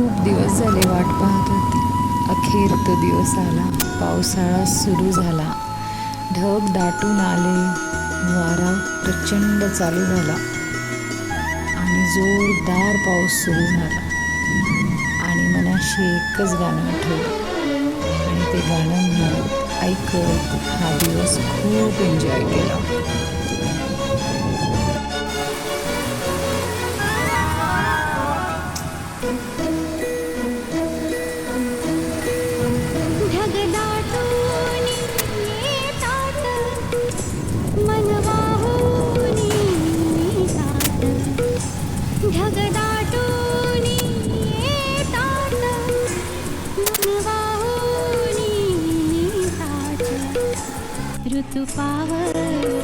खूप दिवस झाले वाट पाहत होती. अखेर तो दिवस आला. पावसाळा सुरू झाला. ढग दाटून आले. वारा प्रचंड चालू झाला आणि जोरदार पाऊस सुरू झाला. आणि मनाशी एकच गाणं आठवलं आणि ते गाणं म्हणत ऐकत हा दिवस खूप एन्जॉय केला. ढगदाटून येतात मन वाहून येतात. ढगदाटून येतात मन वाहून येतात. ऋतू पाहत